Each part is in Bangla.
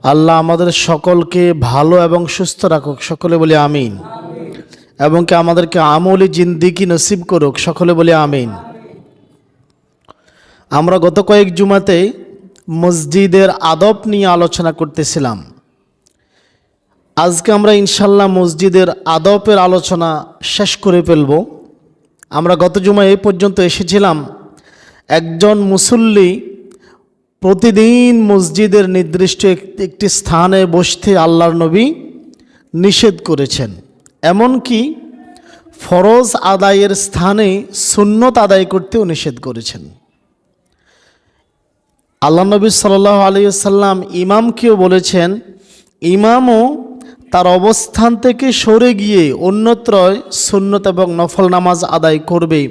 আল্লাহ আমাদের সকলকে ভালো এবং সুস্থ রাখুক, সকলে বলি আমিন। এবং কি আমাদেরকে আমলি জিন্দিগি নসিব করুক, সকলে বলি আমিন। আমরা গত কয়েক জুমাতে মসজিদের আদব নিয়ে আলোচনা করতেছিলাম। আজকে আমরা ইনশাল্লাহ মসজিদের আদবের আলোচনা শেষ করে ফেলব। আমরা গত জুমা এই পর্যন্ত এসেছিলাম, একজন মুসল্লি প্রতিদিন মসজিদের নির্দিষ্ট একটি স্থানে বসতে আল্লাহর নবী নিষেধ করেছেন। এমনকি ফরজ আদায়ের স্থানে সুন্নত আদায় করতেও নিষেধ করেছেন। আল্লাহ নবী সাল্লাল্লাহু আলাইহি ওয়াসাল্লাম ইমামকেও বলেছেন, ইমামও তার অবস্থান থেকে সরে গিয়ে অন্যত্র সুন্নত এবং নফল নামাজ আদায় করবে।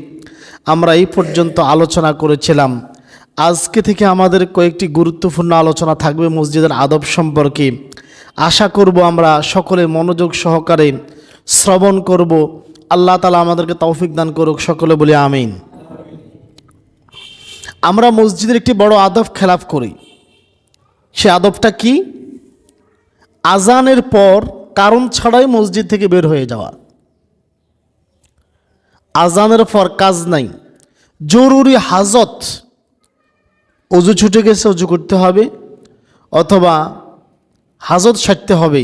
আমরা এই পর্যন্ত আলোচনা করেছিলাম। আজকে থেকে আমাদের কয়েকটি গুরুত্বপূর্ণ আলোচনা থাকবে মসজিদের আদব সম্পর্কে। আশা করব আমরা সকলে মনোযোগ সহকারে শ্রবণ করব। আল্লাহ তাআলা আমাদেরকে তৌফিক দান করুক, সকলে বলি আমিন। আমরা মসজিদের একটি বড় আদব খেলাফ করি। সে আদবটা কি? আজানের পর কারণ ছাড়াই মসজিদ থেকে বের হয়ে যাওয়া। আজানের পর কাজ নাই, জরুরি হাজত, অজু ছুটে গেছে, অজু করতে হবে, অথবা হাজত সারতে হবে,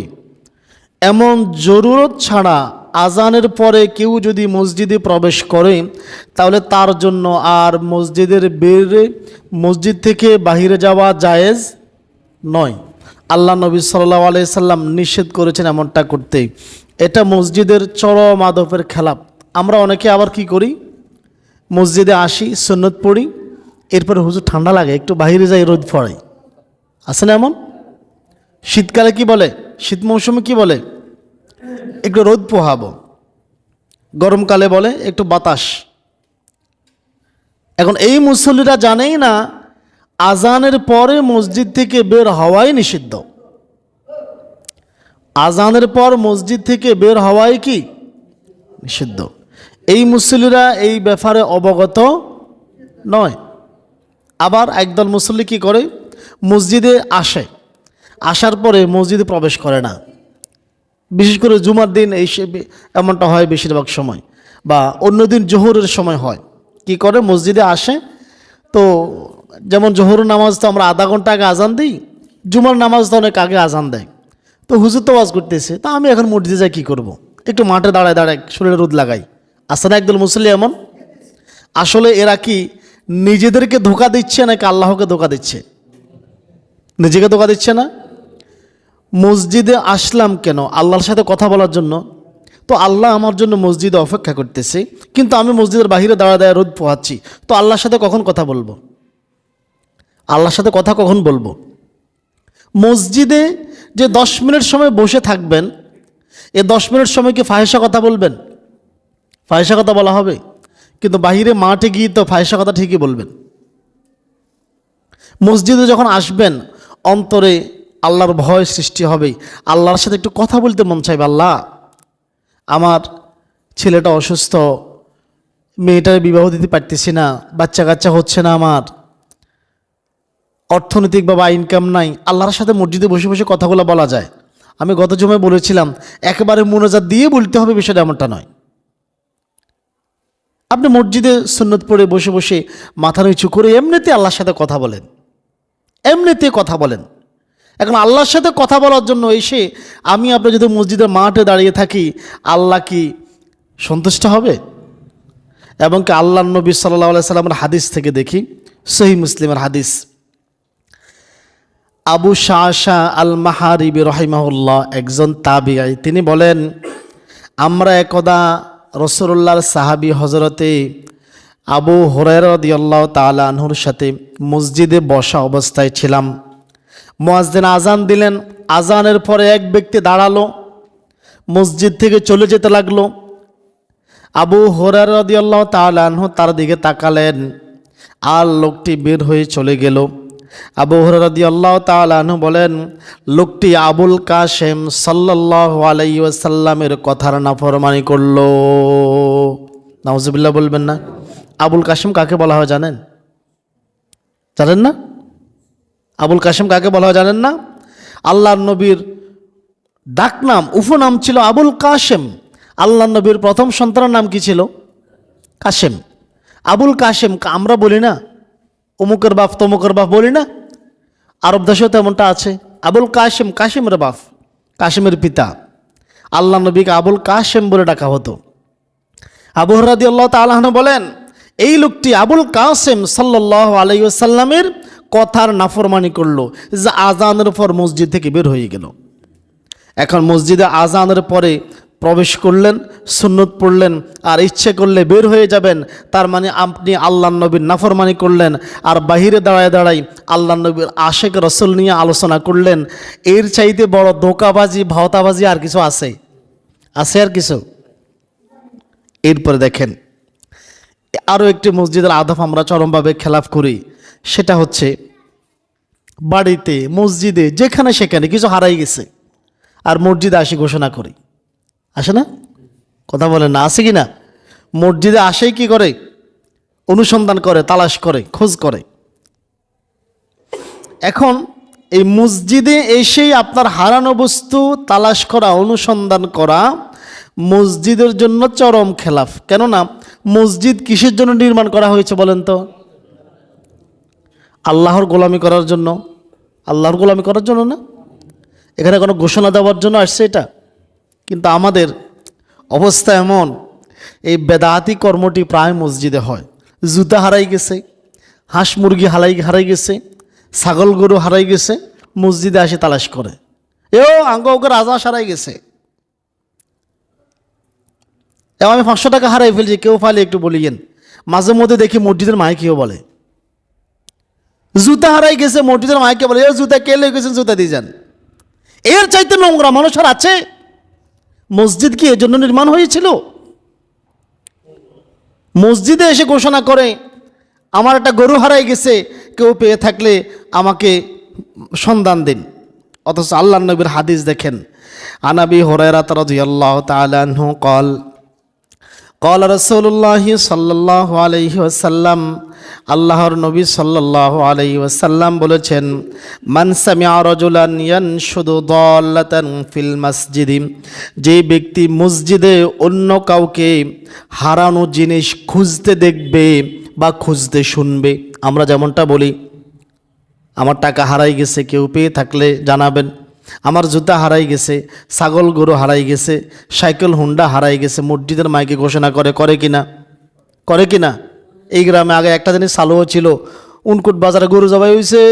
এমন জরুরত ছাড়া আজানের পরে কেউ যদি মসজিদে প্রবেশ করে তাহলে তার জন্য আর মসজিদ থেকে বাহিরে যাওয়া জায়েজ নয়। আল্লাহ নবী সাল্লাল্লাহু আলাইহি সাল্লাম নিষেধ করেছেন এমনটা করতে। এটা মসজিদের চরম আদবের খেলাপ। আমরা অনেকে আবার কি করি, মসজিদে আসি, সুন্নত পড়ি, এরপরে হুজুর ঠান্ডা লাগে, একটু বাইরে যাই, রোদ পড়ে। আছে না এমন? শীতকালে কি বলে, শীত মৌসুমে কি বলে, একটু রোদ পোহাবো। গরমকালে বলে একটু বাতাস। এখন এই মুসল্লিরা জানেই না আজানের পরে মসজিদ থেকে বের হওয়াই নিষিদ্ধ। আজানের পর মসজিদ থেকে বের হওয়াই কি নিষিদ্ধ। এই মুসল্লিরা এই ব্যাপারে অবগত নয়। আবার একদল মুসল্লি কি করে, মসজিদে আসে, আসার পরে মসজিদে প্রবেশ করে না। বিশেষ করে জুমার দিন এমনটা হয় বেশিরভাগ সময়, বা অন্যদিন জোহরের সময় হয়। কি করে, মসজিদে আসে তো, যেমন জোহরের নামাজ তো আমরা আধা ঘন্টা আগে আজান দিই, জুমার নামাজ তো অনেক আগে আজান দেয়। তো হুজুর তো ওয়াজ করতেছে, তা আমি এখন মসজিদে যাই, কী করব, একটু মাঠে দাঁড়ায় দাঁড়ায় শরীরে রোদ লাগাই। আসে না একদল মুসল্লি এমন? আসলে এরা কি নিজেদেরকে ধোঁকা দিচ্ছে নাকি আল্লাহকে ধোঁকা দিচ্ছে? নিজেকে ধোঁকা দিচ্ছে না? মসজিদে আসলাম কেন? আল্লাহর সাথে কথা বলার জন্য। তো আল্লাহ আমার জন্য মসজিদে অপেক্ষা করতেছে, কিন্তু আমি মসজিদের বাহিরে দাঁড়া দাঁড়া রোদ পোহাচ্ছি। তো আল্লাহর সাথে কখন কথা বলবো? আল্লাহর সাথে কথা কখন বলবো? মসজিদে যে 10 মিনিট সময় বসে থাকবেন, এ 10 মিনিট সময় কি ফাহিশা কথা বলবেন? ফাহিশা কথা বলা হবে? কিন্তু বাহিরে মাঠে গিয়ে তো ফাহিশা কথা ঠিকই বলবেন। মসজিদে যখন আসবেন অন্তরে আল্লাহর ভয় সৃষ্টি হবে, আল্লাহর সাথে একটু কথা বলতে মন চাইবে। আল্লাহ, আমার ছেলেটা অসুস্থ, মেয়েটার বিবাহ দিতে পারতেছি না, বাচ্চা কাচ্চা হচ্ছে না, আমার অর্থনৈতিক বা ইনকাম নাই। আল্লাহর সাথে মসজিদে বসে বসে কথাগুলো বলা যায়। আমি গত জুমায় বলেছিলাম, একেবারে মুনাজাত দিয়ে বলতে হবে, বিষয়টা এমনটা নয়। আপনি মসজিদে সুন্নত পড়ে বসে বসে মাথা নিচু করে এমনিতে আল্লাহর সাথে কথা বলেন, এমনিতে কথা বলেন। এখন আল্লাহর সাথে কথা বলার জন্য এসে আমি আপনি যদি মসজিদের মাঠে দাঁড়িয়ে থাকি, আল্লাহ কি সন্তুষ্ট হবে? এবং কি আল্লাহর নবী সাল্লাল্লাহু আলাইহি সাল্লামের হাদিস থেকে দেখি, সহিহ মুসলিমের হাদিস, আবু শাআশা আল মাহারিবি রাহিমাহুল্লাহ, একজন তাবিঈ, তিনি বলেন, আমরা একদা রাসূলুল্লাহর সাহাবী হযরতে আবু হুরায়রা রাদিয়াল্লাহু তাআলা আনহুর সাথে মসজিদে বসা অবস্থায় ছিলাম। মুয়াজ্জিন আজান দিলেন, আজানের পরে এক ব্যক্তি দাঁড়ালো, মসজিদ থেকে চলে যেতে লাগলো। আবু হুরায়রা রাদিয়াল্লাহু তাআলা আনহু তার দিকে তাকালেন, আর লোকটি বের হয়ে চলে গেল। আবু হুরায়রা রাদিয়াল্লাহু তাআলা আনহু বলেন, লোকটি আবুল কাসেম সাল্লাল্লাহু আলাইহি ওয়াসাল্লামের কথার নাফরমানি করলো। নাউজুবিল্লাহ বলবেন না? আবুল কাসেম কাকে বলা হয় জানেন? জানেন না? আবুল কাসেম কাকে বলা হয় জানেন না? আল্লাহর নবীর ডাকনাম উপনাম ছিল আবুল কাশেম। আল্লাহর নবীর প্রথম সন্তানের নাম কি ছিল? কাশেম। আবুল কাশেম। আমরা বলি না অমুকের বাপ তমুকের বাপ বলি না? আরব দেশেও তেমনটা আছে। আবুল কাশেম, কাশেমের বাপ, কাশেমের পিতা। আল্লাহ নবীকে আবুল কাশেম বলে ডাকা হতো। আবু হুরায়রা রাদিয়াল্লাহু তাআলা আনহু বলেন, এই লোকটি আবুল কাসেম সাল্লাল্লাহু আলাইহি ওয়াসাল্লামের কথার নাফরমানি করলো, যে আজানের পর মসজিদ থেকে বের হয়ে গেল। এখন মসজিদে আজানের পরে প্রবেশ করলেন, সুন্নত পড়লেন, আর ইচ্ছে করলে বের হয়ে যাবেন, তার মানে আপনি আল্লাহ নবীর নাফরমানি করলেন। আর বাহিরে দাঁড়ায় দাঁড়াই আল্লাহ নবীর আশেক রসুল নিয়ে আলোচনা করলেন। এর চাইতে বড় ধোঁকাবাজি, ভাওতাবাজি আর কিছু আছে? আছে আর কিছু? এরপরে দেখেন আরও একটি মসজিদের আদব আমরা চরমভাবে খেলাফ করি। সেটা হচ্ছে বাড়িতে, মসজিদে, যেখানে সেখানে কিছু হারাই গেছে আর মসজিদে আসি ঘোষণা করি। আসে না? কথা বলেন না, আসে কি না? মসজিদে আসেই কি করে? অনুসন্ধান করে, তালাশ করে, খোঁজ করে। এখন এই মসজিদে এসেই আপনার হারানো বস্তু তালাশ করা, অনুসন্ধান করা মসজিদের জন্য চরম খেলাফ। কেননা মসজিদ কিসের জন্য নির্মাণ করা হয়েছে বলেন তো? আল্লাহর গোলামি করার জন্য। আল্লাহর গোলামি করার জন্য না, এখানে কোনো ঘোষণা দেওয়ার জন্য আসছে এটা? কিন্তু আমাদের অবস্থা এমন, এই বেদাতি কর্মটি প্রায় মসজিদে হয়। জুতা হারাই গেছে, হাঁস মুরগি হারাই গেছে, ছাগল গরু হারাই গেছে, মসজিদে আসে তালাশ করে। আঙ্গ ওকে রাজা হারাই গেছে, আমি 500 টাকা হারাই ফেলছি, কেউ ফাইলে একটু বলিয়েন। মাঝে মধ্যে দেখি মসজিদের মাইকেও বলে জুতা হারাই গেছে, মসজিদের মাইকে বলে জুতা কে লেগে গেছেন, জুতা দিয়ে যান। এর চাইতে নোংরা মানুষ আর আছে? মসজিদ কি এর জন্য নির্মাণ হয়েছিল? মসজিদে এসে ঘোষণা করে আমার একটা গরু হারাই গেছে, কেউ পেয়ে থাকলে আমাকে সন্ধান দিন। অথচ আল্লাহর নবীর হাদিস দেখেন, আনাবি হুরায়রা রাদিয়াল্লাহু তাআলা আনহু قال قال রাসূলুল্লাহ সাল্লাল্লাহু আলাইহি ওয়াসাল্লাম, আল্লাহর নবী সাল্লাল্লাহু আলাইহি ওয়াসাল্লাম বলেছেন, মান সামিআ রাজুলান ইয়ানশুদু দাল্লাতান ফিল মসজিদি, যে ব্যক্তি মসজিদে অন্য কাউকে হারানো জিনিস খুঁজতে দেখবে বা খুঁজতে শুনবে। আমরা যেমনটা বলি, আমার টাকা হারাই গেছে, কেউ পেয়ে থাকলে জানাবেন। আমার জুতা হারাই গেছে, ছাগল গরু হারাই গেছে, সাইকেল হুন্ডা হারাই গেছে, মসজিদের মাইকে ঘোষণা করে কিনা? করে কিনা? এই গ্রামে আগে একটা জিনিস চালুও ছিল, উনকুট বাজারে গরু জবাই হয়েছে।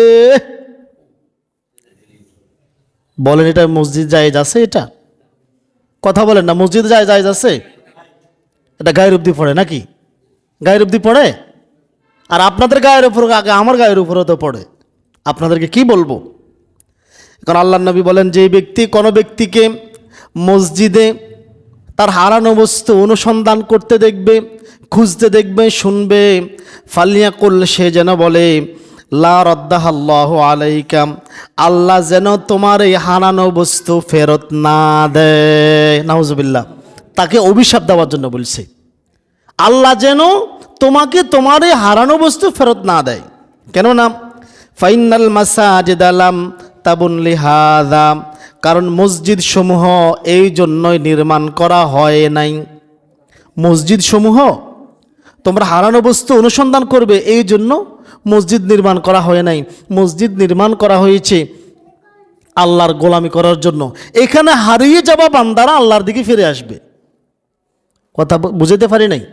বলেন এটা মসজিদ জায়েজ আছে? এটা কথা বলেন না, মসজিদ জায়েজ আছে? এটা গায়ের অবধি পড়ে নাকি? গায়ের অবধি পড়ে? আর আপনাদের গায়ের উপর আগে আমার গায়ের উপরও তো পড়ে। আপনাদেরকে কি বলবো? কারণ আল্লাহ নবী বলেন, যে ব্যক্তি কোনো ব্যক্তিকে মসজিদে তার হারানো বস্তু অনুসন্ধান করতে দেখবে, খুঁজতে দেখবে, শুনবে, ফালিয়াকুল, সে যেন বলে, লা রাদ্দাহাল্লাহু আলাইকা, আল্লাহ যেন তোমার এই হারানো বস্তু ফেরত না দেয়। নাউজুবিল্লাহ, তাকে অভিশাপ দেওয়ার জন্য বলছে, আল্লাহ যেন তোমাকে তোমার এই হারানো বস্তু ফেরত না দেয়। কেননা ফাইনাল মাসাজিদা লাম তাবুন লিহাযা, কারণ মসজিদ সমূহ এই জন্যই নির্মাণ করা হয় নাই। মসজিদ সমূহ তোমরা হারানো বস্তু অনুসন্ধান করবে, এই জন্য মসজিদ নির্মাণ করা হয় নাই। মসজিদ নির্মাণ করা হয়েছে আল্লাহর গোলামি করার জন্য। এখানে হারিয়ে যাওয়া বান্দারা আল্লাহর দিকে ফিরে আসবে। কথা বুঝাতে পারি নাই?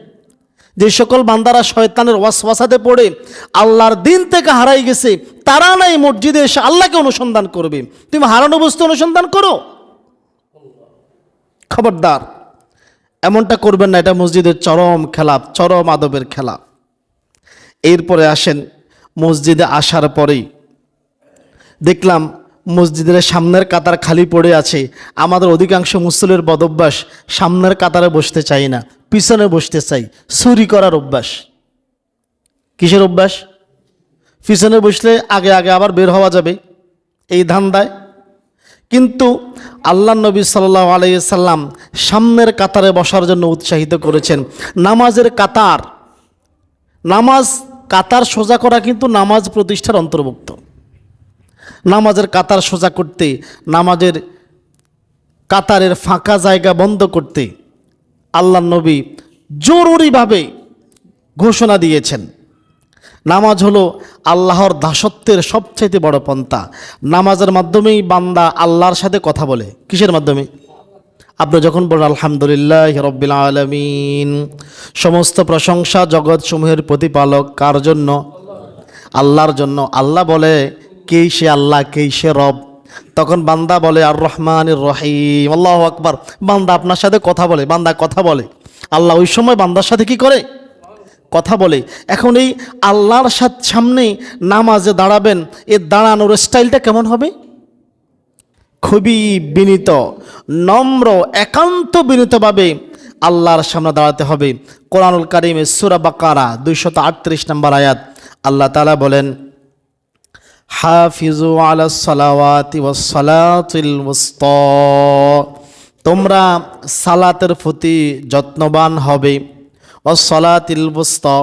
যে সকল বান্দারা শয়তানের ওয়াসওয়াসাতে পড়ে আল্লাহর দিন থেকে হারাই গেছে, তারা নাই মসজিদে এসে আল্লাহকে অনুসন্ধান করবে। তুমি হারানো বস্তু অনুসন্ধান করো, খবরদার এমনটা করবেন না। এটা মসজিদের চরম খেলাফ, চরম আদবের খেলাফ। এরপরে আসেন, মসজিদে আসার পরেই দেখলাম মসজিদের সামনের কাতার খালি পড়ে আছে। আমাদের অধিকাংশ মুসল্লির বদভ্যাস, সামনের কাতারে বসতে চাই না, পিছনে বসতে চাই। চুরি করার অভ্যাস। কিসের অভ্যাস? পিছনে বসলে আগে আগে আবার বের হওয়া যাবে, এই ধান্দায়। কিন্তু আল্লাহ নবী সাল্লাল্লাহু আলাইহি সাল্লাম সামনের কাতারে বসার জন্য উৎসাহিত করেছেন। নামাজের কাতার, নামাজ কাতার সোজা করা কিন্তু নামাজ প্রতিষ্ঠার অন্তর্ভুক্ত। নামাজের কাতার সোজা করতে, নামাজের কাতারের ফাঁকা জায়গা বন্ধ করতে আল্লাহর নবী জরুরিভাবে ঘোষণা দিয়েছেন। নামাজ হলো আল্লাহর দাসত্বের সবচাইতে বড় পন্থা। নামাজের মাধ্যমেই বান্দা আল্লাহর সাথে কথা বলে। কিসের মাধ্যমে? আপনি যখন বলেন আলহামদুলিল্লাহ রব্বিল আলামিন, সমস্ত প্রশংসা জগৎসমূহের প্রতিপালক কার জন্য? আল্লাহর জন্য। আল্লাহ বলে কে সে আল্লাহ, কে সে রব। তখন বান্দা বলে আর রহমানির রহিম, আল্লাহু আকবার। বান্দা আপনার সাথে কথা বলে, বান্দা কথা বলে। আল্লাহ ওই সময় বান্দার সাথে কি করে? কথা বলে। এখন এই আল্লাহর সামনে নামাজে দাঁড়াবেন, এর দাঁড়ানোর স্টাইলটা কেমন হবে? খুবই বিনীত, নম্র, একান্ত বিনীতভাবে আল্লাহর সামনে দাঁড়াতে হবে। কোরআনুল কারীমে সূরা বাকারা 238 নম্বর আয়াত আল্লাহ তাআলা বলেন, হাফিজু আলাস সালাওয়াতি ওয়াস সালাতিল ওয়াসতা, তোমরা সালাতের প্রতি যত্নবান হবে। ওয়াস সালাতিল ওয়াসতা,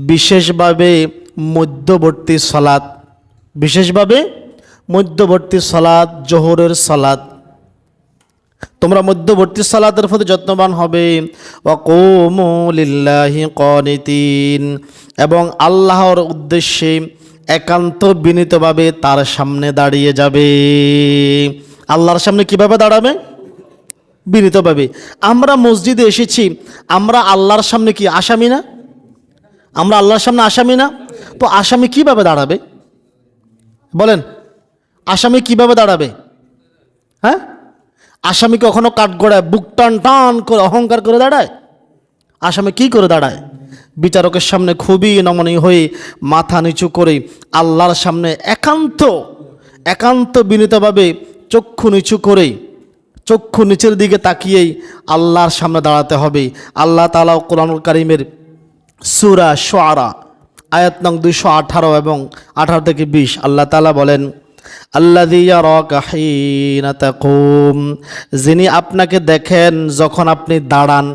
বিশেষভাবে মধ্যবর্তী সালাত, বিশেষভাবে মধ্যবর্তী সালাত, জোহরের সালাত, তোমরা মধ্যবর্তী সালাতের প্রতি যত্নবান হবে। ওয়াকুমু লিল্লাহি কানিতিন, এবং আল্লাহর উদ্দেশ্যে একান্ত বিনীতভাবে তার সামনে দাঁড়িয়ে যাবে। আল্লাহর সামনে কিভাবে দাঁড়াবে? বিনীতভাবে। আমরা মসজিদে এসেছি, আমরা আল্লাহর সামনে কি আসামি না? আমরা আল্লাহর সামনে আসামি না? তো আসামি কিভাবে দাঁড়াবে বলেন? আসামি কিভাবে দাঁড়াবে? হ্যাঁ, আসামি কখনো কাঠগড়ায় বুক টান টান করে অহংকার করে দাঁড়ায়? আসামি কি করে দাঁড়ায়? বিচারকের সামনে খুবই নমনীয় হয়ে মাথা নিচু করে আল্লাহর সামনে একান্ত বিনীতভাবে চক্ষু নিচু করে, চক্ষু নিচের দিকে তাকিয়েই আল্লাহর সামনে দাঁড়াতে হবে। আল্লাহ তাআলা কোরআনুল কারীমের সূরা শুআরা আয়াত নং 218 এবং 18 থেকে 20 আল্লাহ তাআলা বলেন, আল্লাযী ইয়ারাকা হিনা তাকুম, যিনি আপনাকে দেখেন যখন আপনি দাঁড়ান।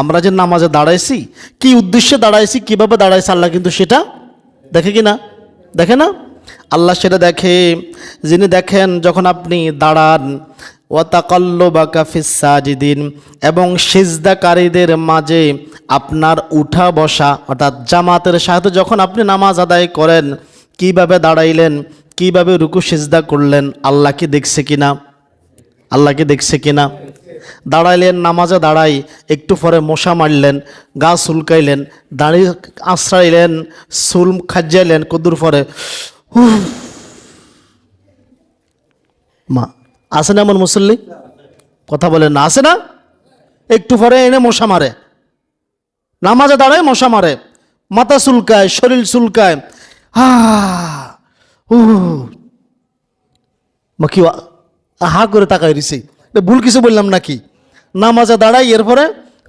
আমরা যে নামাজে দাঁড়াইছি, কি উদ্দেশ্যে দাঁড়াইছি, কিভাবে দাঁড়াইছি, আল্লাহ কিন্তু সেটা দেখে কি না? দেখে না? আল্লাহ সেটা দেখে। যিনি দেখেন যখন আপনি দাঁড়ান। ওয়া তাকাল্লুবাকা ফিস সাজিদিন, এবং সিজদাকারীদের মাঝে আপনার উঠা বসা, অর্থাৎ জামাতের সাথে যখন আপনি নামাজ আদায় করেন, কিভাবে দাঁড়াইলেন, কিভাবে রুকু সিজদা করলেন, আল্লাহকে দেখছে কিনা? আল্লাহকে দেখছে কিনা? দাঁড়াইলেন, নামাজে দাঁড়াই, একটু পরে মশা মারলেন, গা চুলকাইলেন, দাঁড়ি আশ্রাইলেন, চুল খাজ্জাইলেন, কদ্দুর পরে মা আছে না এমন মুসল্লি? কথা বলেন না, আছে না? একটু পরে এনে মশা মারে, নামাজে দাঁড়ায় মশা মারে, মাথা চুলকায়, শরীর চুলকায়, মা কি হা করে তাকাই দিছি, ভুল কিছু বললাম নাকি? নামাজে দাঁড়াই, এরপরে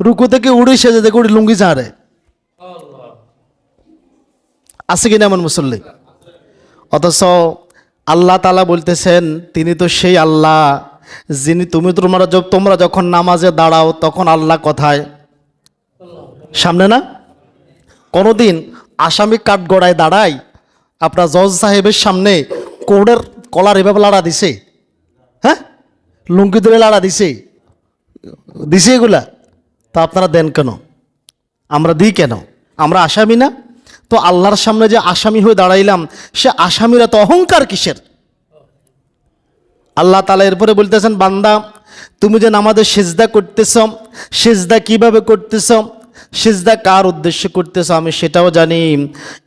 রুকু থেকে উড়ে সেজে দেখে উড়ে লুঙ্গি ঝাড়ে। আছে কিনা এমন মুসল্লি? অথচ আল্লাহ তাআলা বলতেছেন তিনি তো সেই আল্লাহ যিনি তোমরা যখন নামাজে দাঁড়াও তখন আল্লাহ কোথায়? সামনে না? কোনোদিন আসামি কাঠগড়ায় দাঁড়ায় আপনার জজ সাহেবের সামনে কোর্টের কলার এভাবে লাড়া দিছে? হ্যাঁ, লুঙ্গি ধরে লাড়া দিছে? এগুলা তো আপনারা দেন কেন? আমরা দিই কেন? আমরা আসামি না? তো আল্লাহর সামনে যে আসামি হয়ে দাঁড়াইলাম, সে আসামিরা তো অহংকার কিসের? আল্লাহ তাআলা এরপরে বলতেছেন, বান্দা তুমি যে নামাজে সিজদা করতেছ, সিজদা কিভাবে করতেছ, সিজদা কার উদ্দেশ্যে করতেছ আমি সেটাও জানি।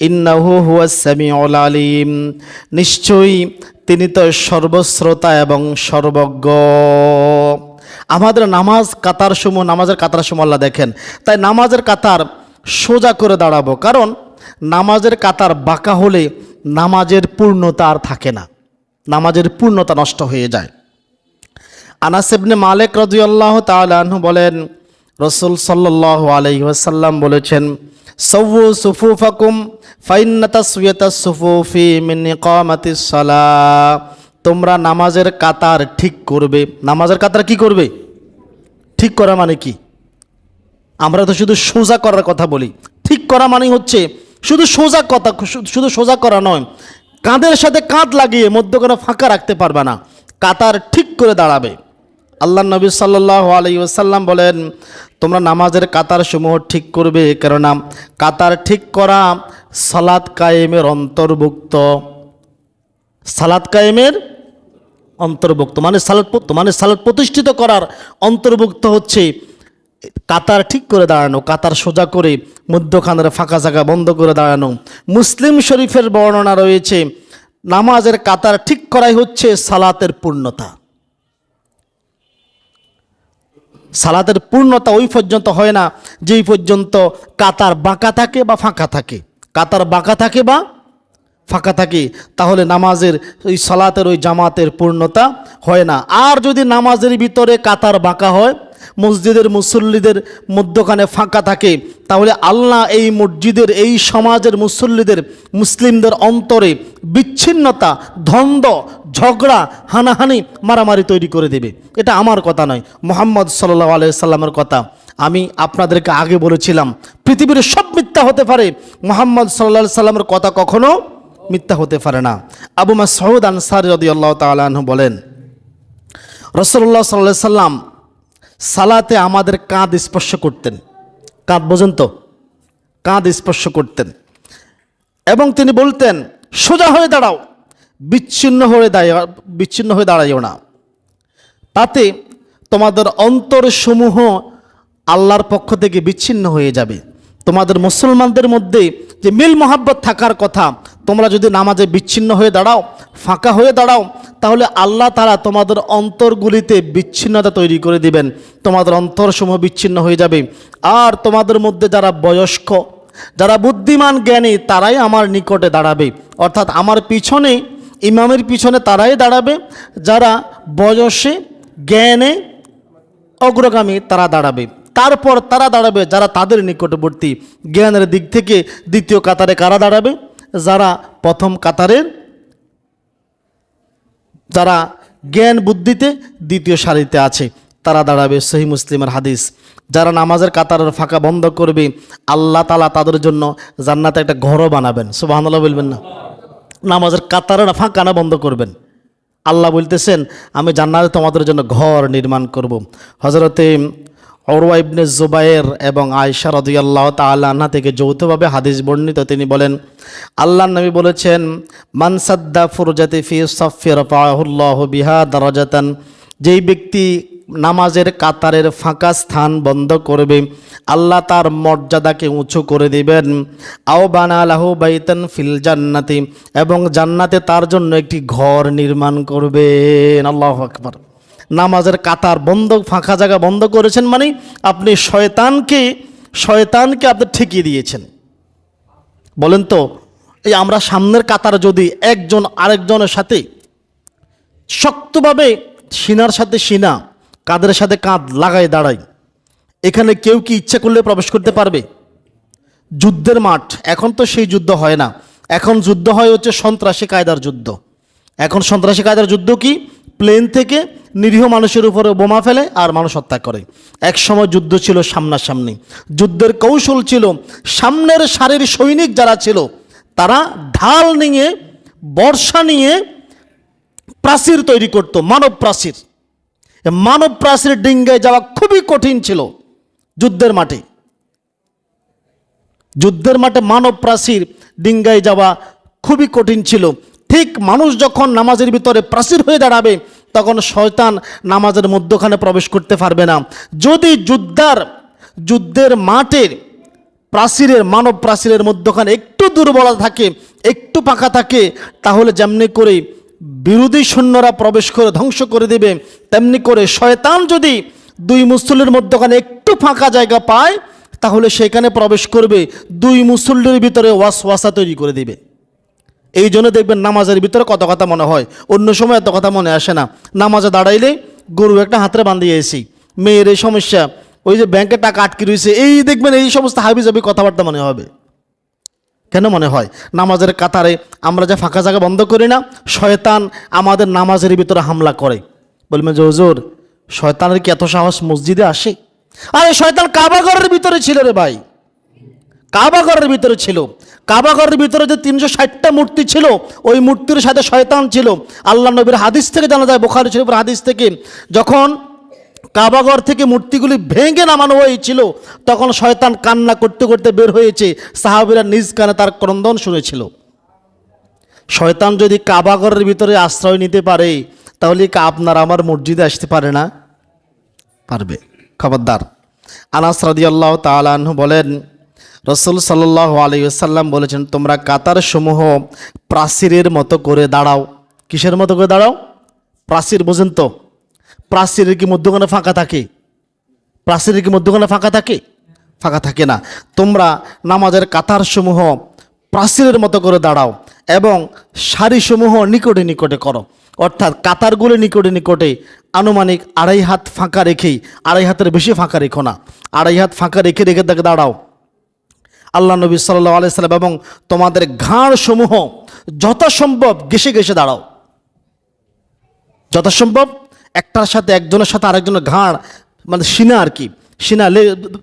ইন্নাহু হুয়াস সামিউল আলিম, নিশ্চয়ই তিনি তো সর্বশ্রোতা এবং সর্বজ্ঞ। আমাদের নামাজের কাতার সমূহ আল্লাহ দেখেন। তাই নামাজের কাতার সোজা করে দাঁড়াবো, কারণ নামাজের কাতার বাঁকা হলে নামাজের পূর্ণতা আর থাকে না, নামাজের পূর্ণতা নষ্ট হয়ে যায়। আনাস ইবনে মালিক রাদিয়াল্লাহু তাআলা আনহু বলেন, রাসূল সাল্লাল্লাহু আলাইহি ওয়াসাল্লাম বলেছেন, সাওয়ু সুফুফাকুম ফাইন্না তাসওয়াতাস সুফুফি মিন ইকামাতিস সালাহ, তোমরা নামাজের কাতার ঠিক করবে। নামাজের কাতার কি করবে? ঠিক করা মানে কি? আমরা তো শুধু সোজা করার কথা বলি। ঠিক করা মানে হচ্ছে শুধু সোজা করা নয়, কাঁধের সাথে কাঁধ লাগিয়ে মধ্যখানে ফাঁকা রাখতে পারবে না, কাতার ঠিক করে দাঁড়াবে। আল্লাহ নবী সাল্লাল্লাহু আলাইহি ওয়াসাল্লাম বলেন, তোমরা নামাজের কাতার সমূহ ঠিক করবে, কেননা কাতার ঠিক করা সালাত কায়েমের অন্তর্ভুক্ত। সালাত কায়েমের অন্তর্ভুক্ত মানে সালাত প্রতিষ্ঠিত করার অন্তর্ভুক্ত হচ্ছে কাতার ঠিক করে দাঁড়ানো, কাতার সোজা করে মধ্যখানের ফাঁকা জায়গা বন্ধ করে দাঁড়ানো। মুসলিম শরীফের বর্ণনা রয়েছে, নামাজের কাতার ঠিক করাই হচ্ছে সালাতের পূর্ণতা। সালাতের পূর্ণতা ওই পর্যন্ত হয় না যেই পর্যন্ত কাতার বাঁকা থাকে বা ফাঁকা থাকে। কাতার বাঁকা থাকে বা ফাঁকা থাকে, তাহলে নামাজের ওই সালাতের ওই জামাতের পূর্ণতা হয় না। আর যদি নামাজের ভিতরে কাতার বাঁকা হয়, মসজিদের মুসল্লিদের মধ্যখানে ফাঁকা থাকে, তাহলে আল্লাহ এই মসজিদের, এই সমাজের মুসল্লিদের, মুসলিমদের অন্তরে বিচ্ছিন্নতা, দ্বন্দ্ব, ঝগড়া, হানাহানি, মারামারি তৈরি করে দেবে। এটা আমার কথা নয়, মুহাম্মদ সাল্লাল্লাহু আলাইহি সাল্লামের কথা। আমি আপনাদেরকে আগে বলেছিলাম, পৃথিবীর সব মিথ্যা হতে পারে, মুহাম্মদ সাল্লাল্লাহু আলাইহি সাল্লামের কথা কখনো মিথ্যা হতে পারে না। আবু মাসউদ আনসারী রাদিয়াল্লাহু তাআলা আনহু বলেন, রাসূলুল্লাহ সাল্লাল্লাহু আলাইহি সাল্লাম সালাতে আমাদের কাঁধ স্পর্শ করতেন। কাঁধ বোঝেন তো? কাঁধ স্পর্শ করতেন এবং তিনি বলতেন, সোজা হয়ে দাঁড়াও, বিচ্ছিন্ন হয়ে দাঁড়াইও না, তাতে তোমাদের অন্তরসমূহ আল্লাহর পক্ষ থেকে বিচ্ছিন্ন হয়ে যাবে। তোমাদের মুসলমানদের মধ্যে যে মিল মোহাব্বত থাকার কথা, তোমরা যদি নামাজে বিচ্ছিন্ন হয়ে দাঁড়াও, ফাঁকা হয়ে দাঁড়াও, তাহলে আল্লাহ তাআলা তোমাদের অন্তরগুলিতে বিচ্ছিন্নতা তৈরি করে দিবেন, তোমাদের অন্তরসমূহ বিচ্ছিন্ন হয়ে যাবে। আর তোমাদের মধ্যে যারা বয়স্ক, যারা বুদ্ধিমান জ্ঞানী, তারাই আমার নিকটে দাঁড়াবে, অর্থাৎ আমার পিছনে, ইমামের পিছনে তারাই দাঁড়াবে। যারা বয়সে, জ্ঞানে অগ্রগামী তারা দাঁড়াবে, তারপর তারা দাঁড়াবে যারা তাদের নিকটবর্তী। জ্ঞানের দিক থেকে দ্বিতীয় কাতারে কারা দাঁড়াবে? যারা প্রথম কাতারের, যারা জ্ঞান বুদ্ধিতে দ্বিতীয় সারিতে আছে, তারা দাঁড়াবে। সহিহ মুসলিমের হাদিস। যারা নামাজের কাতারের ফাঁকা বন্ধ করবে, আল্লাহ তাআলা তাদের জন্য জান্নাতে একটা ঘরও বানাবেন। সুবহানাল্লাহ বলবেন না? নামাজের কাতারের ফাঁকা না বন্ধ করবেন, আল্লাহ বলতেছেন, আমি জান্নাতে তোমাদের জন্য ঘর নির্মাণ করব। হযরতে উরওয়া ইবনে জুবায়ের এবং আয়েশা রাদিয়াল্লাহু তাআলা আনহা থেকে যৌথভাবে হাদিস বর্ণিত। তিনি বলেন, আল্লাহর নবী বলেছেন, মান সাদ্দা ফুরজাতি ফি সাফফি রাফাহুল্লাহু বিহা দারাজাতান, যেই ব্যক্তি নামাজের কাতারের ফাঁকা স্থান বন্ধ করবে, আল্লাহ তার মর্যাদাকে উঁচু করে দিবেন। আও বানা লাহু বাইতান ফিল জান্নাতি, এবং জান্নাতে তার জন্য একটি ঘর নির্মাণ করবেন। আল্লাহু আকবার। নামাজের কাতার বন্ধ, ফাঁকা জায়গা বন্ধ করেছেন মানে আপনি শয়তানকে আপনি ঠেকিয়ে দিয়েছেন। বলেন তো, এই আমরা সামনের কাতার যদি একজন আরেকজনের সাথে শক্তভাবে সিনার সাথে সিনা, কাঁধের সাথে কাঁধ লাগাই দাঁড়াই, এখানে কেউ কি ইচ্ছা করলে প্রবেশ করতে পারবে? যুদ্ধের মাঠ, এখন তো সেই যুদ্ধ হয় না, এখন যুদ্ধ হয় হচ্ছে সন্ত্রাসী কায়দার যুদ্ধ। এখন সন্ত্রাসী কায়দার যুদ্ধ কি? প্লেন থেকে নিরীহ মানুষের উপরে বোমা ফেলে আর মানুষ হত্যা করে। এক সময় যুদ্ধ ছিল সামনাসামনি, যুদ্ধের কৌশল ছিল, সামনের সারির সৈনিক যারা ছিল তারা ঢাল নিয়ে, বর্ষা নিয়ে প্রাচীর তৈরি করত, মানব প্রাচীর। মানব প্রাচীর ডিঙ্গায় যাওয়া খুবই কঠিন ছিল যুদ্ধের মাঠে। যুদ্ধের মাঠে মানব প্রাচীর ডিঙ্গায় যাওয়া খুবই কঠিন ছিল। ঠিক মানুষ যখন নামাজের ভিতরে প্রাচীর হয়ে দাঁড়াবে, তখন শয়তান নামাজের মধ্যখানে প্রবেশ করতে পারবে না। যদি যুদ্ধের মাঠের প্রাচীরের, মানব প্রাচীরের মধ্যখানে একটু দুর্বলতা থাকে, একটু পাকা থাকে, তাহলে যেমনি করে বিরোধী সৈন্যরা প্রবেশ করে ধ্বংস করে দেবে, তেমনি করে শয়তান যদি দুই মুসল্লির মধ্যখানে একটু ফাঁকা জায়গা পায়, তাহলে সেখানে প্রবেশ করবে, দুই মুসল্লির ভিতরে ওয়াসওয়াসা তৈরি করে দিবে। এই জন্য দেখবেন নামাজের ভিতরে কত কথা মনে হয়, অন্য সময় এত কথা মনে আসে না। নামাজে দাঁড়াইলে গরু একটা হাতে বাঁধিয়ে এসি, মেয়ের এই সমস্যা, ওই যে ব্যাংকে টাকা আটকে রয়েছে, এই দেখবেন এই সমস্ত হাবিজাবি কথাবার্তা মনে হবে। কেন মনে হয়? নামাজের কাতারে আমরা যা ফাঁকা জায়গা বন্ধ করি না, শয়তান আমাদের নামাজের ভিতরে হামলা করে। বলবেন যে হুজুর, শয়তানের কি এত সাহস মসজিদে আসে? আরে শয়তান কাবা ঘরের ভিতরে ছিল রে ভাই, কাবা ঘরের ভিতরে ছিল। কাবাঘরের ভিতরে যে 360টা মূর্তি ছিল, ওই মূর্তির সাথে শয়তান ছিল। আল্লাহ নবীর হাদিস থেকে জানা যায়, বুখারী শরীফের হাদিস থেকে, যখন কাবাঘর থেকে মূর্তিগুলি ভেঙে নামানো হয়েছিল, তখন শয়তান কান্না করতে করতে বের হয়েছে। সাহাবীরা নিজ কানে তার ক্রন্দন শুনেছিল। শয়তান যদি কাবাঘরের ভিতরে আশ্রয় নিতে পারে, তাহলে কি আপনার আমার মসজিদে আসতে পারে না? পারবে। খবরদার। আনাস রাদিয়াল্লাহু তাআলা আনহু বলেন, রাসূল সাল্লাল্লাহু আলাইহি ওয়াসাল্লাম বলেছেন, তোমরা কাতার সমূহ প্রাচীরের মতো করে দাঁড়াও। কিসের মতো করে দাঁড়াও? প্রাচীর বোঝেন তো? প্রাচীরের কি মধ্যখানে ফাঁকা থাকে? প্রাচীরের কি মধ্যখানে ফাঁকা থাকে? ফাঁকা থাকে না। তোমরা নামাজের কাতার সমূহ প্রাচীরের মতো করে দাঁড়াও এবং সারিসমূহ নিকটে নিকটে করো। অর্থাৎ কাতারগুলো নিকটে নিকটে, আনুমানিক 2.5 হাত ফাঁকা রেখেই, 2.5 হাতের বেশি ফাঁকা রেখো না, 2.5 হাত ফাঁকা রেখে রেখে তাকে দাঁড়াও। আল্লাহ নবী সাল্লাল্লাহু আলাইহি সাল্লাম, এবং তোমাদের ঘাড়সমূহ যথাসম্ভব ঘেঁষে ঘেঁষে দাঁড়াও। যথাসম্ভব একটার সাথে একজনের সাথে আরেকজনের ঘাড়, মানে সিনা আর কি, সিনা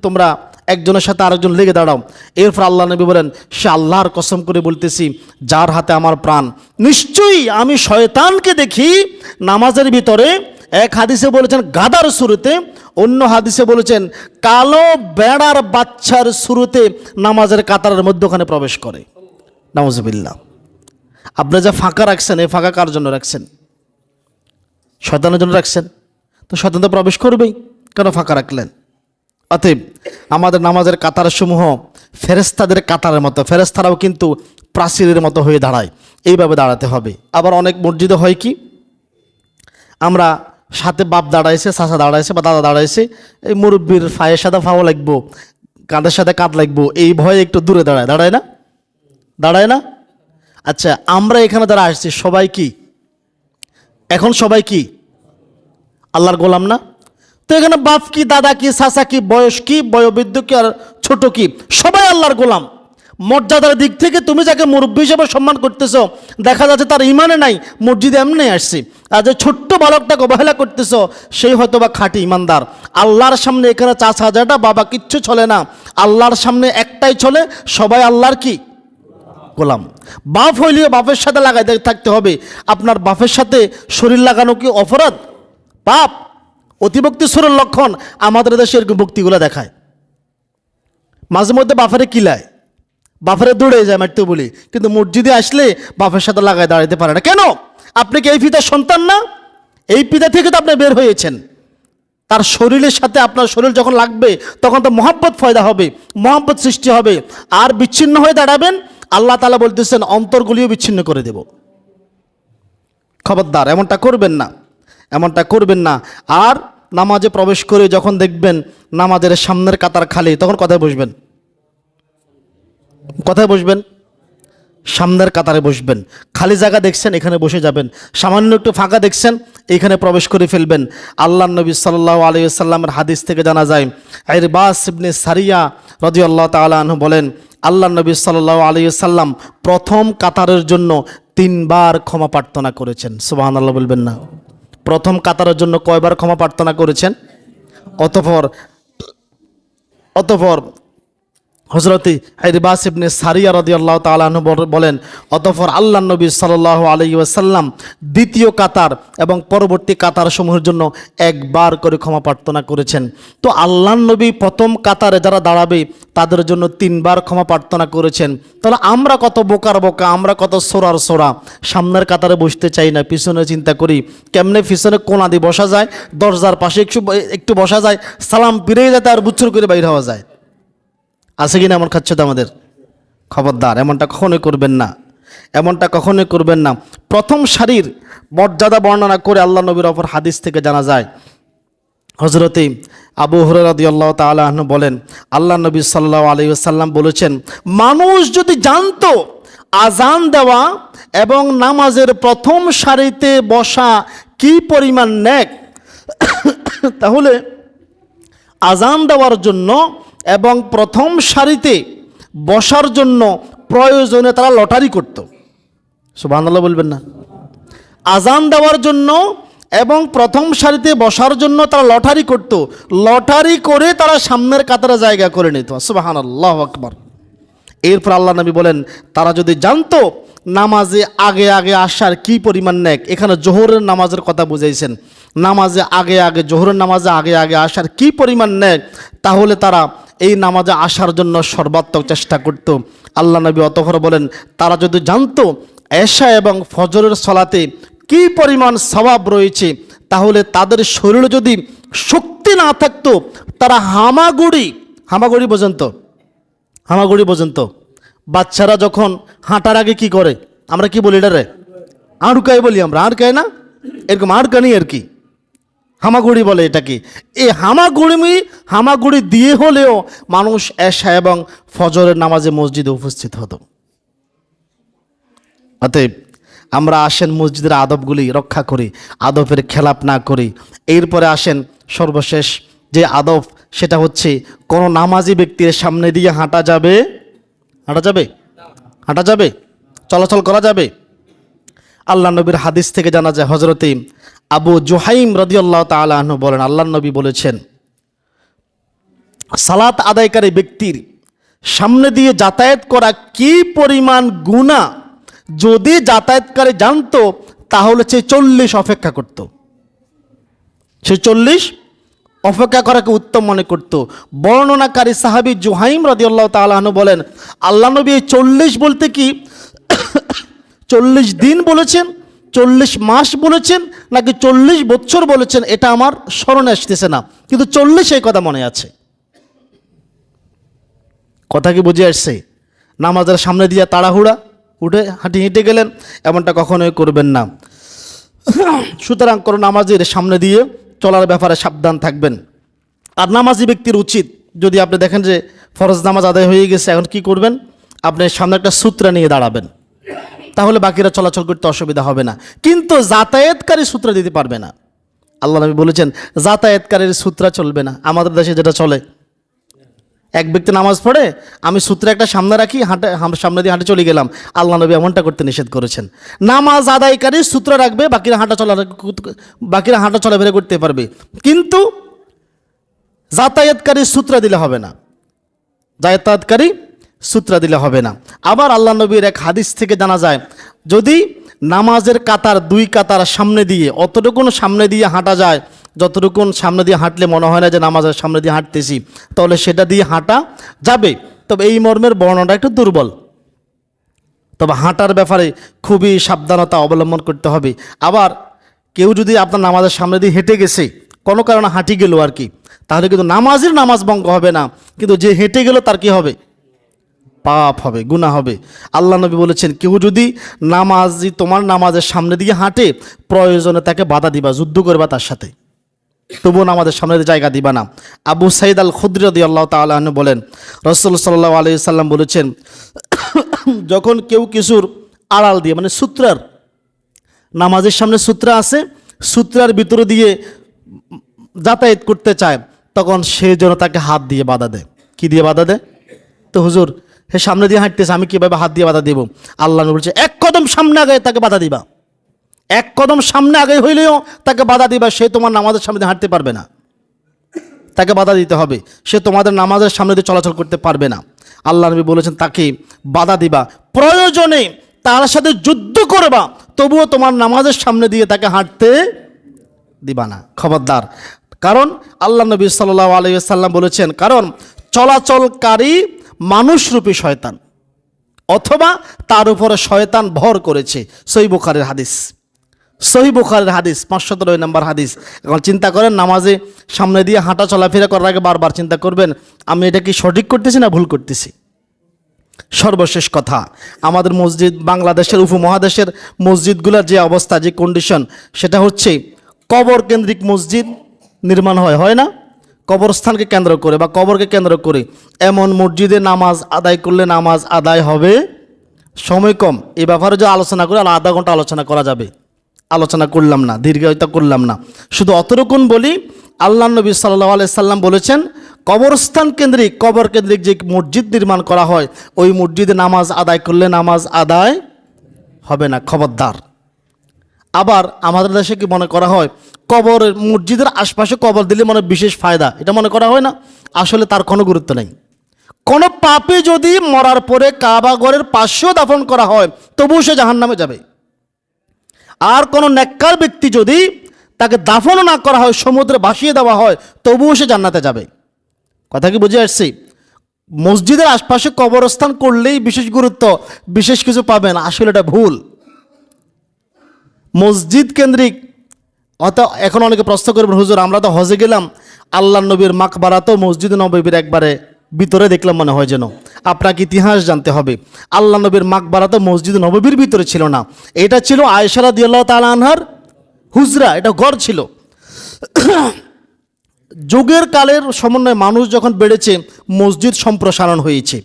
তোমরা একজনের সাথে আরেকজন লেগে দাঁড়াও। এরপর আল্লাহ নবী বলেন, সে আল্লাহর কসম করে বলতেছি যার হাতে আমার প্রাণ, নিশ্চয়ই আমি শয়তানকে দেখি নামাজের ভিতরে। এক হাদিসে বলেছেন গাদার শুরুতে, অন্য হাদিসে বলেছেন কালো বেড়ার বাচ্চার শুরুতে নামাজের কাতারের মধ্যখানে প্রবেশ করে। নাউজুবিল্লাহ। আপনি যা ফাঁকা রাখছেন, এই ফাঁকা কার জন্য রাখছেন? শয়তানের জন্য রাখছেন। তো শয়তান তো প্রবেশ করবেই, কেন ফাঁকা রাখলেন? অতএব আমাদের নামাজের কাতার সমূহ ফেরেশতাদের কাতারের মতো, ফেরেশতারাও কিন্তু প্রাচীরের মতো হয়ে দাঁড়ায়, এইভাবে দাঁড়াতে হবে। আবার অনেক মসজিদে হয় কি, আমরা সাথে বাপ দাঁড়াইছে, চাচা দাঁড়াইছে বা দাদা দাঁড়াইছে, এই মুরব্বীর ফায়ের সাথে ফাও লাগবো, কাঁধের সাথে কাঁধ লাগবো, এই ভয়ে একটু দূরে দাঁড়ায়। দাঁড়ায় না? দাঁড়ায় না? আচ্ছা, আমরা এখানে যারা আসছি সবাই কি এখন সবাই কি আল্লাহর গোলাম না? তো এখানে বাপ কি, দাদা কি, চাচা কি, বয়স কি, বয়োবৃদ্ধ কি আর ছোট কি, সবাই আল্লাহর গোলাম। মর্যাদার দিক থেকে তুমি যাকে মুরব্বী হিসেবে সম্মান করতেছো, দেখা যাচ্ছে তার ইমানে নাই, মসজিদে এমনি আসছে। আর যে ছোট্ট বালকটাকে অবহেলা করতেছো, সেই হয়তো বা খাঁটি ইমানদার। আল্লাহর সামনে এখানে চাচা যাটা বাবা কিচ্ছু চলে না, আল্লাহর সামনে একটাই চলে, সবাই আল্লাহর কি গোলাম। বাপ হইলেও বাপের সাথে লাগাই থাকতে হবে। আপনার বাপের সাথে শরীর লাগানো কি অপরাধ? পাপ, অতিভক্তি সুরের লক্ষণ। আমাদের দেশে এরকম ভক্তিগুলো দেখায়, মাঝে মধ্যে বাপেরে কিলায়, বাপেরে দৌড়ে যায় মারতে বলি, কিন্তু মসজিদে আসলে বাপের সাথে লাগায় দাঁড়াতে পারে না। কেন? আপনি কি এই পিতার সন্তান না? এই পিতা থেকে তো আপনি বের হয়েছেন। তার শরীরের সাথে আপনার শরীর যখন লাগবে, তখন তো মহব্বত ফয়দা হবে, মহব্বত সৃষ্টি হবে। আর বিচ্ছিন্ন হয়ে দাঁড়াবেন, আল্লাহ তাআলা বলতেছেন অন্তরগুলিও বিচ্ছিন্ন করে দেব। খবরদার, এমনটা করবেন না, এমনটা করবেন না। আর নামাজে প্রবেশ করে যখন দেখবেন নামাজের সামনের কাতার খালি, তখন কোথায় বসবেন? কোথায় বসবেন? সামনের কাতারে বসবেন। খালি জায়গা দেখছেন, এখানে বসে যাবেন। সামান্য একটু ফাঁকা দেখছেন, এইখানে প্রবেশ করে ফেলবেন। আল্লাহর নবী সাল্লাল্লাহু আলাইহি ওয়াসাল্লামের হাদিস থেকে জানা যায়, ইরবাস ইবনে সারিয়া রাদিয়াল্লাহু তাআলা আনহু বলেন, আল্লাহর নবী সাল্লাল্লাহু আলাইহি ওয়াসাল্লাম প্রথম কাতারের জন্য 3 বার ক্ষমা প্রার্থনা করেছেন। সুবহানাল্লাহ বলবেন না? প্রথম কাতারের জন্য কয়বার ক্ষমা প্রার্থনা করেছেন? অতঃপর হযরত ইরবাস ইবনে সারিয়া রাদিয়াল্লাহু তাআলা আনহু বলেন, অতঃপর আল্লাহর নবী সাল্লাল্লাহু আলাইহি ওয়াসাল্লাম দ্বিতীয় কাতার এবং পরবর্তী কাতার সমূহের জন্য 1 বার করে ক্ষমা প্রার্থনা করেছেন। তো আল্লাহর নবী প্রথম কাতারে যারা দাঁড়াবে তাদের জন্য 3 বার ক্ষমা প্রার্থনা করেছেন। তাহলে আমরা কত বোকার বোকা, আমরা কত সোরার সোরা, সামনের কাতারে বসতে চাই না, পিছনে চিন্তা করি কেমনে পিছনে কোণা দিয়ে বসা যায়, দরজার পাশে একটু বসা যায়, সালাম ফিরেই যাতে আর বুচ্ছর করে বাইরে হওয়া যায়। আছে কিনা এমন? খাচ্ছে তো আমাদের। খবরদার, এমনটা কখনোই করবেন না, এমনটা কখনোই করবেন না। প্রথম সারির মর্যাদা বর্ণনা করে আল্লাহ নবীর অপর হাদিস থেকে জানা যায়, হযরতে আবু হুরায়রা রাদিয়াল্লাহু তাআলা আনহু বলেন, আল্লাহ নবী সাল্লাল্লাহু আলাইহি ওয়াসাল্লাম বলেছেন, মানুষ যদি জানতো আজান দেওয়া এবং নামাজের প্রথম সারিতে বসা কি পরিমাণ নেক, তাহলে আজান দেওয়ার জন্য এবং প্রথম সারিতে বসার জন্য প্রয়োজনে তারা লটারি করত। সুবহানাল্লাহ বলবেন না? আজান দেওয়ার জন্য এবং প্রথম সারিতে বসার জন্য তারা লটারি করত, লটারি করে তারা সামনের কাতারে জায়গা করে নিত। সুবহানাল্লাহু আকবার। এরপর আল্লাহ নবী বলেন, তারা যদি জানতো নামাজে আগে আগে আসার কি পরিমাণ নেক, এখানে জোহরের নামাজের কথা বুঝাইছেন, নামাজে আগে আগে জোহরের নামাজে আগে আগে আসার কি পরিমাণ নেক, তাহলে তারা এই নামাজে আসার জন্য সর্বাত্মক চেষ্টা করত। আল্লাহ নবী অতঃপর বলেন, তারা যদি জানতো এশা এবং ফজরের সলাতে কি পরিমাণ সওয়াব রয়েছে, তাহলে তাদের শরীরে যদি শক্তি না থাকতো তারা হামাগুড়ি পর্যন্ত বাচ্চারা যখন হাঁটার আগে কি করে, আমরা কি বলি এটারে আড়কাই বলি, আমরা আড়কাই না, এরকম আড়কানি আর কি, হামাগুড়ি বলে এটাকে। এই হামাগুড়ি দিয়ে হলেও মানুষ এশা এবং ফজরের নামাজে মসজিদে উপস্থিত হতো। অতএব আমরা আসেন মসজিদের আদবগুলি রক্ষা করি, আদবের খেলাপ না করি। এরপরে আসেন সর্বশেষ যে আদব, সেটা হচ্ছে কোনো নামাজি ব্যক্তির সামনে দিয়ে হাঁটা যাবে, চলাচল করা যাবে। আল্লাহ নবীর হাদিস থেকে জানা যায়, হযরতে আবু জুহাইম রাদিয়াল্লাহু তাআলা আনহু বলেন, আল্লাহ নবী বলেছেন, সালাত আদায়কারী ব্যক্তির সামনে দিয়ে যাতায়াত করা কি পরিমাণ গুনাহ, যদি যাতায়াতকারী জানতো তাহলে সে 40 অপেক্ষা করত, সে 40 অপেক্ষা করাকে উত্তম মনে করত। বর্ণনাকারী সাহাবী জুহাইম রাদিয়াল্লাহু তাআলা আনহু বলেন, আল্লাহ নবী 40 বলতে কি 40 দিন বলেছেন, 40 মাস বলেছেন, নাকি 40 বছর বলেছেন, এটা আমার স্মরণে আসতেছে না, কিন্তু 40 এই কথা মনে আছে। কথা কি বুঝে আসছে? নামাজের সামনে দিয়ে তাড়াহুড়া উঠে হেঁটে গেলেন, এমনটা কখনোই করবেন না। সুতরাং কোনো নামাজের সামনে দিয়ে চলার ব্যাপারে সাবধান থাকবেন। আর নামাজি ব্যক্তির উচিত, যদি আপনি দেখেন যে ফরজ নামাজ আদায় হয়ে গেছে, এখন কি করবেন, আপনি সামনে একটা সূত্রা নিয়ে দাঁড়াবেন, তাহলে বাকিরা চলাচল করতে অসুবিধা হবে না। কিন্তু যাতায়াতকারী সূত্রা দিতে পারবে না। আল্লাহ নবী বলেছেন যাতায়াতকারীর সূত্রা চলবে না। আমাদের দেশে যেটা চলে, এক ব্যক্তি নামাজ পড়ে, আমি সূত্র একটা সামনে রাখি, সামনে দিয়ে হাঁটে চলে গেলাম, আল্লাহ নবী এমনটা করতে নিষেধ করেছেন। নামাজ আদায়কারী সূত্র রাখবে, বাকিরা হাঁটা চলাফেরা করতে পারবে, কিন্তু যাতায়াতকারী সূত্র দিলে হবে না। আবার আল্লাহ নবীর এক হাদিস থেকে জানা যায়, যদি নামাজের কাতার 2 কাতার সামনে দিয়ে অতটুকুন সামনে দিয়ে হাঁটা যায়, যতটুকুন সামনে দিয়ে হাঁটলে মনে হয় না যে নামাজের সামনে দিয়ে হাঁটতেছি, তাহলে সেটা দিয়ে হাঁটা যাবে। তবে এই মর্মের বর্ণনা একটু দুর্বল, তবে হাঁটার ব্যাপারে খুবই সাবধানতা অবলম্বন করতে হবে। আবার কেউ যদি আপনার নামাজের সামনে দিয়ে হেঁটে গেছে, কোনো কারণে হাঁটি গেল আর কি, তাহলে কিন্তু নামাজ ভঙ্গ হবে না, কিন্তু যে হেঁটে গেল তার কি হবে, পাপ হবে, গুনাহ হবে। আল্লাহ নবী বলেছেন, কেউ যদি তোমার নামাজের সামনে দিয়ে হাঁটে, প্রয়োজনে তাকে বাধা দিবা, যুদ্ধ করবা তার সাথে, তবুও নামাজের সামনে জায়গা দিবা না। আবু সাঈদ আল খুদরি রাদিয়াল্লাহু তাআলা আনহু বলেন, রাসূল সাল্লাল্লাহু আলাইহি সাল্লাম বলেছেন, যখন কেউ কিছুর আড়াল দিয়ে, মানে সূত্রার, নামাজের সামনে সূত্রা আছে, সূত্রার ভিতরে দিয়ে যাতায়াত করতে চায়, তখন সে যেন তাকে হাত দিয়ে বাধা দেয়। কি দিয়ে বাধা দেয়? তো হুজুর, হে সামনে দিয়ে হাঁটতেছে, আমি কিভাবে হাত দিয়ে বাধা দিব? আল্লাহ নবী বলছে, 1 কদম সামনে আগে তাকে বাধা দিবা, 1 কদম সামনে আগে হইলেও তাকে বাধা দিবা। সে তোমার নামাজের সামনে দিয়ে হাঁটতে পারবে না, তাকে বাধা দিতে হবে, সে তোমাদের নামাজের সামনে দিয়ে চলাচল করতে পারবে না। আল্লাহ নবী বলেছেন, তাকে বাধা দিবা, প্রয়োজনে তার সাথে যুদ্ধ করবা, তবুও তোমার নামাজের সামনে দিয়ে তাকে হাঁটতে দিবা না, খবরদার। কারণ আল্লাহ নবী সাল্লাল্লাহু আলাইহি ওয়াসাল্লাম বলেছেন, কারণ চলাচলকারী মানুষরূপী শয়তান, অথবা তার উপরে শয়তান ভর করেছে। সহিহ বুখারীর হাদিস 509 নম্বর হাদিস। এখন চিন্তা করেন, নামাজে সামনে দিয়ে হাঁটা চলাফেরা করার আগে বারবার চিন্তা করবেন, আমি এটা কি সঠিক করতেছি না ভুল করতেছি। সর্বশেষ কথা, আমাদের মসজিদ, বাংলাদেশের উপমহাদেশের মসজিদগুলোর যে অবস্থা, যে কন্ডিশন, সেটা হচ্ছে কবর কেন্দ্রিক মসজিদ নির্মাণ হয় না, কবরস্থানকে কেন্দ্র করে বা কবরকে কেন্দ্র করে। এমন মসজিদে নামাজ আদায় করলে নামাজ আদায় হবে, সময় কম। এই ব্যাপারে যে আলোচনা করে আধা ঘন্টা আলোচনা করা যাবে, আলোচনা করলাম না, দীর্ঘায়িত করলাম না, শুধু অতটুকুন বলি, আল্লাহ নবী সাল্লাল্লাহু আলাইহি সাল্লাম বলেছেন, কবরস্থান কেন্দ্রিক, কবর কেন্দ্রিক যে মসজিদ নির্মাণ করা হয়, ওই মসজিদে নামাজ আদায় করলে নামাজ আদায় হবে না, খবরদার। আবার আমাদের দেশে কি মনে করা হয়, কবরের, মসজিদের আশপাশে কবর দিলে মনে বিশেষ ফায়দা, এটা মনে করা হয় না। আসলে তার কোনো গুরুত্ব নেই। কোনো পাপী যদি মরার পরে কাবা ঘরের পাশেও দাফন করা হয় তবুও সে জাহান্নামে যাবে। আর কোনো নেককার ব্যক্তি যদি তাকে দাফনও না করা হয়, সমুদ্রে ভাসিয়ে দেওয়া হয়, তবুও সে জান্নাতে যাবে। কথা কি বুঝে আসছি? মসজিদের আশপাশে কবরস্থান করলেই বিশেষ গুরুত্ব, বিশেষ কিছু পাবেন, আসলে এটা ভুল। মসজিদ কেন্দ্রিক অত এখন অনেকে প্রশ্ন করবেন, হুজুর আমরা তো হজে গেলাম, আল্লাহ নবীর মাকবারা তো মসজিদ নববীর একবারে ভিতরে দেখলাম মনে হয় যেন। আপনাকে ইতিহাস জানতে হবে, আল্লাহ নবীর মাকবারা তো মসজিদ নববীর ভিতরে ছিল না, এটা ছিল আয়েশা রাদিয়াল্লাহু তাআলা আনহার হুজরা, এটা ঘর ছিল। যুগের কালের সমন্বয়ে মানুষ যখন বেড়েছে, মসজিদ সম্প্রসারণ হয়েছে।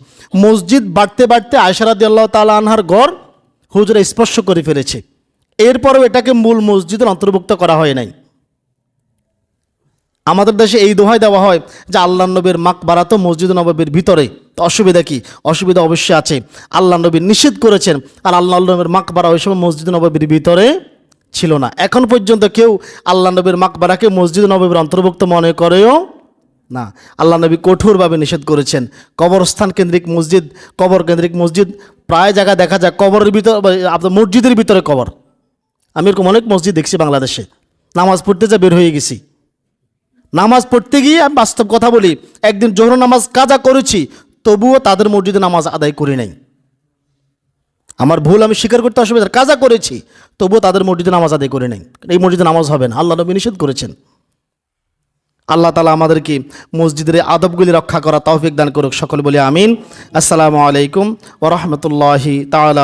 মসজিদ বাড়তে বাড়তে আয়েশা রাদিয়াল্লাহু তাআলা আনহার ঘর হুজরা স্পর্শ করে ফেলেছে। এরপরেও এটাকে মূল মসজিদের অন্তর্ভুক্ত করা হয় নাই। আমাদের দেশে এই দোহাই দেওয়া হয় যে আল্লাহ নবীর মাকবারা তো মসজিদ নববীর ভিতরে, তো অসুবিধা কি? অসুবিধা অবশ্যই আছে। আল্লাহ নবী নিষেধ করেছেন, আর আল্লাহ নবীর মাকবারা ওই সময় মসজিদ নববীর ভিতরে ছিল না। এখন পর্যন্ত কেউ আল্লাহ নবীর মাকবারাকে মসজিদ নববীর অন্তর্ভুক্ত মনে করেও না। আল্লাহ নবী কঠোরভাবে নিষেধ করেছেন। কবরস্থান কেন্দ্রিক মসজিদ, কবর কেন্দ্রিক মসজিদ প্রায় জায়গায় দেখা যায় কবরের ভিতরে, আপনার মসজিদের ভিতরে কবর। আমি এরকম অনেক মসজিদ দেখছি বাংলাদেশে, নামাজ পড়তে যা বের হয়ে গেছি। নামাজ পড়তে গিয়ে আমি বাস্তব কথা বলি, একদিন জোহর নামাজ কাজা করেছি, তবুও তাদের মসজিদে নামাজ আদায় করি নাই। আমার ভুল আমি স্বীকার করতে অসুবিধা, কাজা করেছি তবুও তাদের মসজিদে নামাজ আদায় করে নাই। এই মসজিদে নামাজ হবে না, আল্লাহ নবী নিষেধ করেছেন। আল্লাহ তাআলা আমাদেরকে মসজিদের আদবগুলি রক্ষা করা তৌফিক দান করুক। সকলে বলি আমিন। আসসালামু আলাইকুম ওয়া রাহমাতুল্লাহি তাআলা।